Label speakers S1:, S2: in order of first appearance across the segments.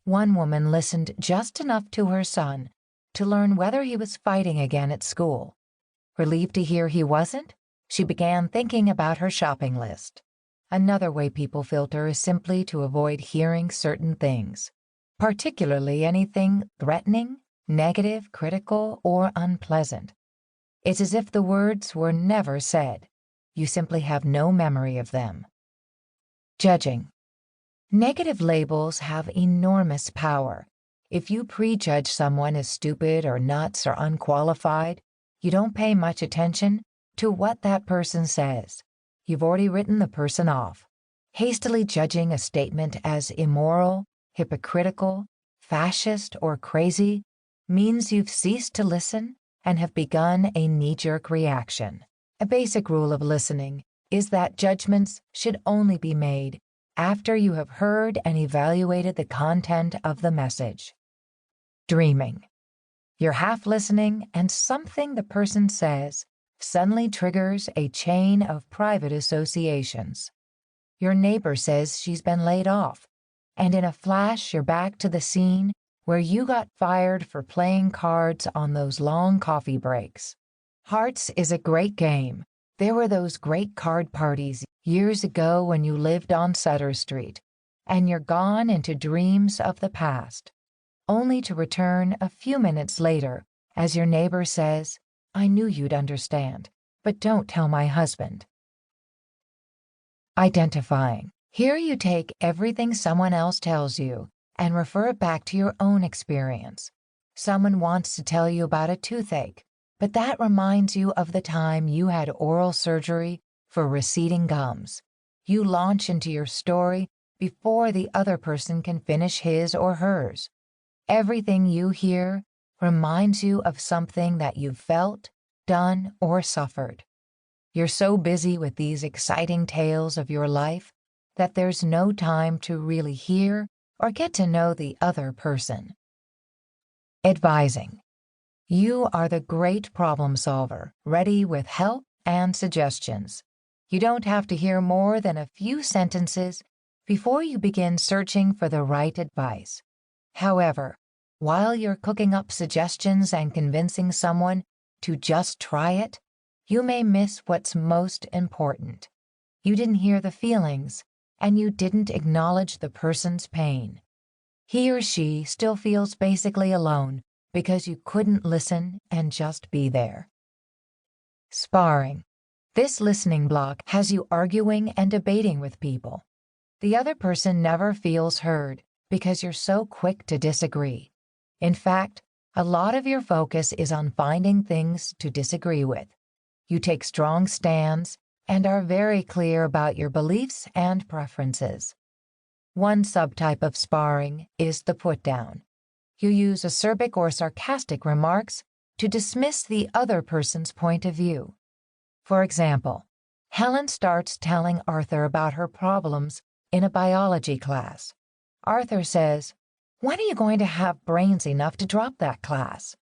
S1: One woman listened just enough to her son to learn whether he was fighting again at school. Relieved to hear he wasn't, she began thinking about her shopping list. Another way people filter is simply to avoid hearing certain things, particularly anything threatening, negative, critical, or unpleasant. It's as if the words were never said. You simply have no memory of them. Judging. Negative labels have enormous power. If you prejudge someone as stupid or nuts or unqualified, you don't pay much attention to what that person says. You've already written the person off. Hastily judging a statement as immoral, hypocritical, fascist, or crazy means you've ceased to listen and have begun a knee-jerk reaction. A basic rule of listening is that judgments should only be made after you have heard and evaluated the content of the message. Dreaming. You're half listening and something the person says suddenly triggers a chain of private associations. Your neighbor says she's been laid off, and in a flash you're back to the scene where you got fired for playing cards on those long coffee breaks. Hearts is a great game. There were those great card parties years ago when you lived on Sutter Street, and you're gone into dreams of the past, only to return a few minutes later as your neighbor says, "I knew you'd understand, but don't tell my husband." Identifying. Here you take everything someone else tells you and refer it back to your own experience. Someone wants to tell you about a toothache, but that reminds you of the time you had oral surgery for receding gums. You launch into your story before the other person can finish his or hers. Everything you hear reminds you of something that you've felt, done, or suffered. You're so busy with these exciting tales of your life that there's no time to really hear or get to know the other person. Advising. You are the great problem solver, ready with help and suggestions. You don't have to hear more than a few sentences before you begin searching for the right advice. However, while you're cooking up suggestions and convincing someone to just try it, you may miss what's most important. You didn't hear the feelings, and you didn't acknowledge the person's pain. He or she still feels basically alone because you couldn't listen and just be there. Sparring. This listening block has you arguing and debating with people. The other person never feels heard because you're so quick to disagree. In fact, a lot of your focus is on finding things to disagree with. You take strong stands and are very clear about your beliefs and preferences. One subtype of sparring is the put-down. You use acerbic or sarcastic remarks to dismiss the other person's point of view. For example, Helen starts telling Arthur about her problems in a biology class. Arthur says, "When are you going to have brains enough to drop that class?"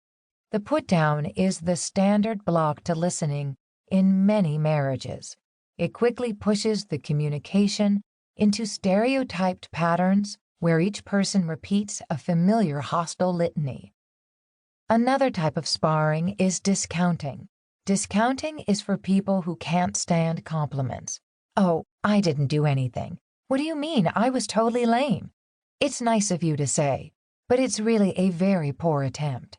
S1: The put-down is the standard block to listening in many marriages. It quickly pushes the communication into stereotyped patterns where each person repeats a familiar hostile litany. Another type of sparring is discounting. Discounting is for people who can't stand compliments. "Oh, I didn't do anything. What do you mean? I was totally lame." It's nice of you to say, but it's really a very poor attempt.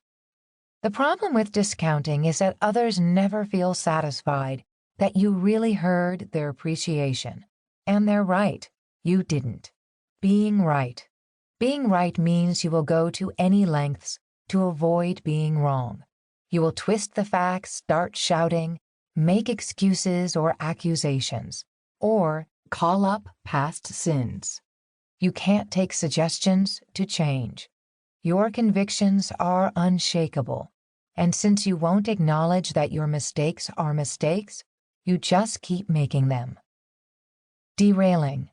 S1: The problem with discounting is that others never feel satisfied that you really heard their appreciation. And they're right. You didn't. Being right. Being right means you will go to any lengths to avoid being wrong. You will twist the facts, start shouting, make excuses or accusations, or call up past sins. You can't take suggestions to change. Your convictions are unshakable, and since you won't acknowledge that your mistakes are mistakes, you just keep making them. Derailing.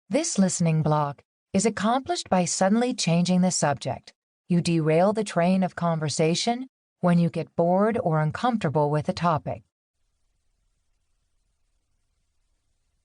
S1: This listening block is accomplished by suddenly changing the subject. You derail the train of conversation when you get bored or uncomfortable with a topic.